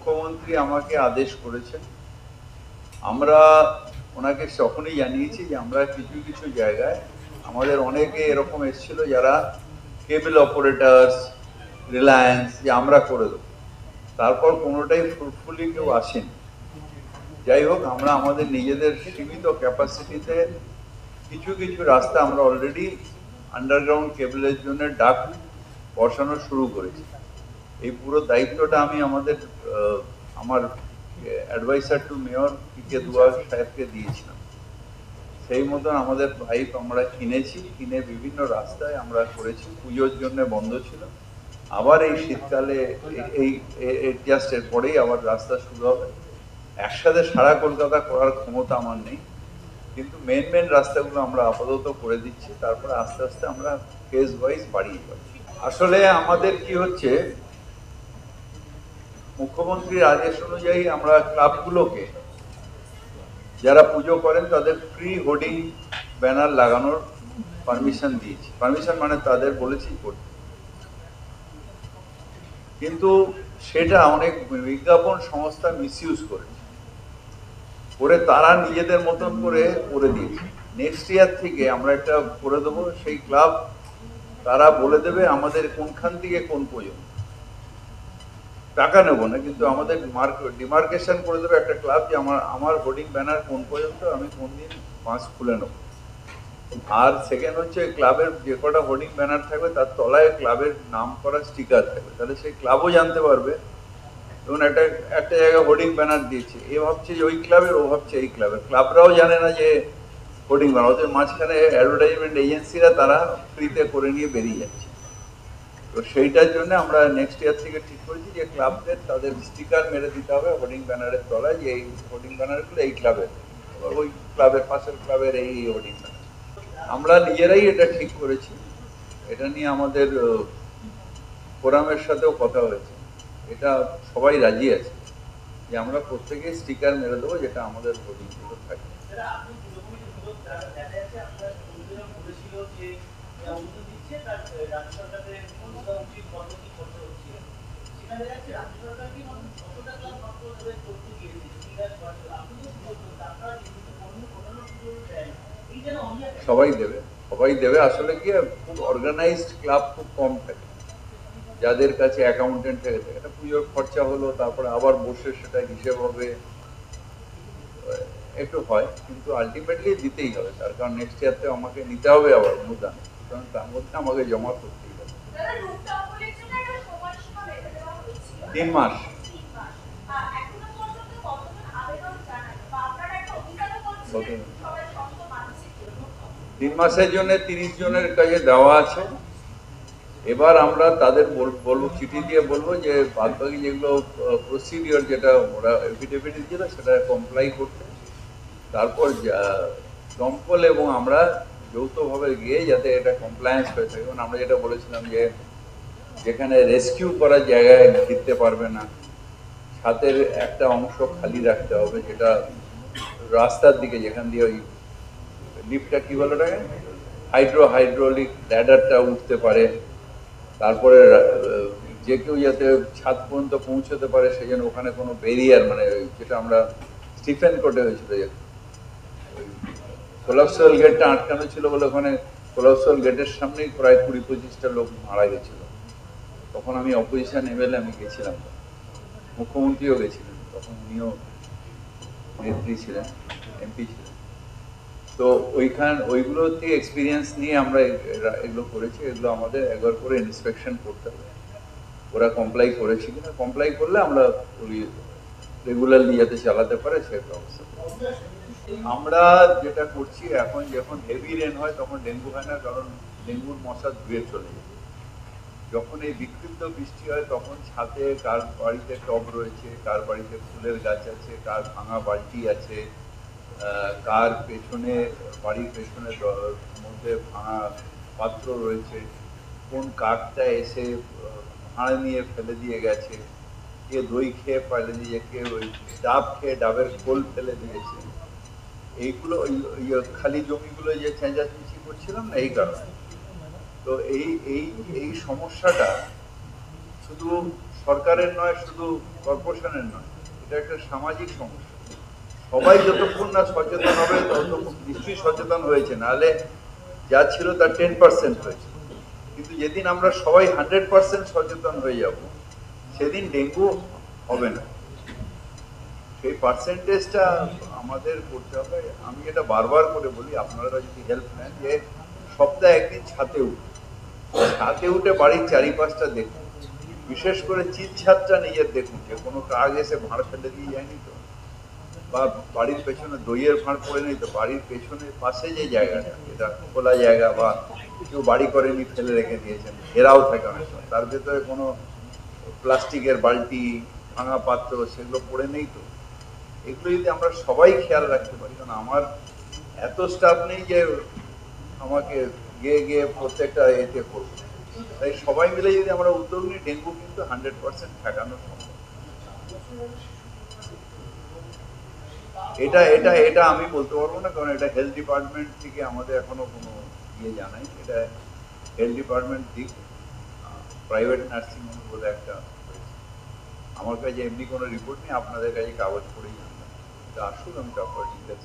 মুখ্যমন্ত্রী আমাকে আদেশ করেছেন, আমরা ওনাকে তখনই জানিয়েছি যে আমরা কিছু কিছু জায়গায় আমাদের অনেকে এরকম এসেছিল যারা কেবল অপারেটার্স, রিলায়েন্স, যে আমরা করে দেবো, তারপর কোনোটাই ফ্রুটফুলি কেউ আসেনি। যাই হোক, আমরা আমাদের নিজেদের সীমিত ক্যাপাসিটিতে কিছু কিছু রাস্তা আমরা অলরেডি আন্ডারগ্রাউন্ড কেবলের জন্য ডাক বসানো শুরু করেছি। এই পুরো দায়িত্বটা আমি আমার অ্যাডভাইসার টু মেয়র পিকে দুয়ার সাহেবকে দিয়েছিলাম। সেই মতন আমাদের পাইপ আমরা কিনে বিভিন্ন রাস্তায় আমরা করেছি। পুজোর জন্য বন্ধ ছিল, আবার এই শীতকালে এই জাস্ট এর পরেই আবার রাস্তা শুরু হবে। একসাথে সারা কলকাতা করার ক্ষমতা আমার নেই, কিন্তু মেন রাস্তাগুলো আমরা আপাতত করে দিচ্ছি, তারপরে আস্তে আস্তে আমরা ফেজ ওয়াইজ বাড়িয়ে যাব। আসলে আমাদের কি হচ্ছে, মুখ্যমন্ত্রীর আদেশ অনুযায়ী আমরা ক্লাবগুলোকে যারা পুজো করেন তাদের ফ্রি হোর্ডিং ব্যানার লাগানোর পারমিশন দিয়েছি। পারমিশন মানে তাদের বলেছি করতে, কিন্তু সেটা অনেক বিজ্ঞাপন সংস্থা মিসইউজ করে তারা নিজেদের মতন করে দিয়েছে। নেক্সট ইয়ার থেকে আমরা একটা করে দেবো, সেই ক্লাব তারা বলে দেবে আমাদের কোনখান থেকে কোন পর্যন্ত, টাকা নেব না, কিন্তু আমাদের ডিমার্কেশন করে দেবে একটা ক্লাব যে আমার হোর্ডিং ব্যানার কোন পর্যন্ত, আমি কোন দিন পাঁচ খুলে নেব। আর সেকেন্ড হচ্ছে, ক্লাবের যে কটা হোর্ডিং ব্যানার থাকবে তার তলায় ক্লাবের নাম করা স্টিকার থাকবে, তাহলে সেই ক্লাবও জানতে পারবে। এবং একটা জায়গায় হোর্ডিং ব্যানার দিয়েছে, এ ভাবছে যে ওই ক্লাবের, ও ভাবছে এই ক্লাবের, ক্লাবরাও জানে না যে হোর্ডিং ব্যানার। ওদের মাঝখানে অ্যাডভার্টাইজমেন্ট এজেন্সিরা তারা ফ্রিতে করে নিয়ে বেরিয়ে যাচ্ছে। তো সেইটার জন্য আমরা নেক্সট ইয়ার থেকে ঠিক করেছি যে ক্লাবদের তাদের স্টিকার মেরে দিতে হবে হোর্ডিং ব্যানারের তলায়, যে এই হোর্ডিং ব্যানারগুলো এই ক্লাবের, ওই ক্লাবের পাশের ক্লাবের এই হোর্ডিং ব্যানার। আমরা নিজেরাই এটা ঠিক করেছি। এটা নিয়ে আমাদের ফোরামের সাথেও কথা হয়েছে, এটা সবাই রাজি আছে যে আমরা প্রত্যেকেই স্টিকার মেরে দেবো যেটা আমাদের হোর্ডিংগুলো থাকে। সবাই দেবে আসলে কি, খুব অর্গানাইজড ক্লাব খুব কম থাকে, যাদের কাছে অ্যাকাউন্টেন্ট থেকে থাকে। এটা পুজোর খরচা হলো, তারপরে আবার বসে সেটা হিসেব হবে, একটু হয়, কিন্তু আলটিমেটলি দিতেই হবে। তার কারণ নেক্সট ইয়ারতে আমাকে নিতে হবে আবার অনুদান, সুতরাং তার মধ্যে আমাকে জমা করতেই হবে। 3 মাস। 3 মাসের জন্য 30 জনের কাছে দেওয়া আছে। এবার আমরা তাদের বলবো, চিঠি দিয়ে বলবো যে বাদবাকি যেগুলো প্রসিডিওর, যেটা ওরা এফিডেভিট দিয়েছিল সেটা কমপ্লাই করতে, তারপর দমকল এবং আমরা যৌথভাবে গিয়ে যাতে এটা কমপ্লায়েন্স হয়ে থাকে। এবং আমরা যেটা বলেছিলাম যে যেখানে রেস্কিউ করার জায়গায় ফিরতে পারবে না, ছাদের একটা অংশ খালি রাখতে হবে, যেটা রাস্তার দিকে, যেখান দিয়ে ওই লিফটটা কি বলে ওটাকে, হাইড্রোলিক ল্যাডারটা উঠতে পারে, তারপরে যে কেউ যাতে ছাদ পর্যন্ত পৌঁছতে পারে সেই জন্য ওখানে কোনো ব্যারিয়ার, মানে যেটা আমরা স্টিফেন কোর্টে হয়েছিল, যে কোলাপসাল গেটটা আটকানো ছিল বলে ওখানে কোলাপসাল গেটের সামনেই প্রায় 20-25টা লোক মারা গেছিল। তখন আমি অপোজিশন এমএলএ, আমি গেছিলাম, মুখ্যমন্ত্রীও গেছিলেন, তখন উনিও নেত্রী ছিলেন, এমপি ছিলেন। তো ওইগুলো থেকে এক্সপিরিয়েন্স নিয়ে আমরা এগুলো করেছি। এগুলো আমাদের একবার করে ইন্সপেকশন করতে হবে, ওরা কমপ্লাই করেছে কিনা। কমপ্লাই করলে আমরা ওই রেগুলারলি যাতে চালাতে পারে সে ব্যবস্থা। আমরা যেটা করছি এখন, যখন হেভি রেন হয় তখন ডেঙ্গু হয় না, কারণ ডেঙ্গুর মশা ধুয়ে চলে যায়। যখন এই বিক্ষিপ্ত বৃষ্টি হয় তখন ছাদে কার বাড়িতে টব রয়েছে, কার বাড়িতে ফুলের গাছ আছে, কার ভাঙা বালতি আছে, কার পেছনে, বাড়ির পেছনে মধ্যে ভাঙা পাত্র রয়েছে, কোন কাকটা এসে ভাঁড় নিয়ে ফেলে দিয়ে গেছে, কে দই খেয়ে ফেলে দিয়ে, কে ওই ডাব খেয়ে ডাবের খোল ফেলে দিয়েছে। এইগুলো ওই খালি জমিগুলো যে চেঁচাচেঁচি করছিলাম না, এই কারণে। তো এই সমস্যাটা শুধু সরকারের নয়, শুধু কর্পোরেশনের নয়, এটা একটা সামাজিক সমস্যা। সবাই যতক্ষণ না সচেতন হবে ততক্ষণ নিশ্চয়ই সচেতন হয়েছে, নাহলে যা ছিল তার 10% হয়েছে। কিন্তু যেদিন আমরা সবাই 100% সচেতন হয়ে যাব, সেদিন ডেঙ্গু হবে না। সেই পার্সেন্টেজটা আমাদের করতে হবে। আমি এটা বারবার করে বলি, আপনারা যদি হেল্প নেন, যে সপ্তাহে একদিন ছাদে উঠে বাড়ির চারিপাশটা দেখুন, বিশেষ করে চিত ছাদটা নিজের দেখুন, যে কোনো কাক এসে ভাঁড় ফেলে দিয়ে যায়নি তো, বা বাড়ির পেছনে দইয়ের ভাঁড় পড়ে নেই তো, বাড়ির পেছনে পাশে যে জায়গাটা, যেটা খোলা জায়গা বা কেউ বাড়ি করেনি ফেলে রেখে দিয়েছেন, ঘেরাও থাকে অনেক সময়, তার ভেতরে কোনো প্লাস্টিকের বালতি, ভাঙা পাত্র সেগুলো পড়ে নেই তো। এগুলো যদি আমরা সবাই খেয়াল রাখতে পারি, কারণ আমার এত স্টাফ নেই যে আমাকে গিয়ে গিয়ে প্রত্যেকটা এতে করবো, তাই সবাই মিলে যদি আমরা উদ্যোগ নিই, ডেঙ্গু কিন্তু 100% ঠেকানো সম্ভব। এটা এটা এটা আমি বলতে পারবো না, কারণ এটা হেলথ ডিপার্টমেন্ট থেকে আমাদের এখনো কোনো ইয়ে জানাই। এটা হেলথ ডিপার্টমেন্ট দিক, প্রাইভেট নার্সিং হোম বলে একটা হয়েছে। আমার কাছে এমনি কোনো রিপোর্ট নেই, আপনাদের কাছে কাগজ পড়েই জানলাম। এটা আসুন, আমি তারপর ডিটেলস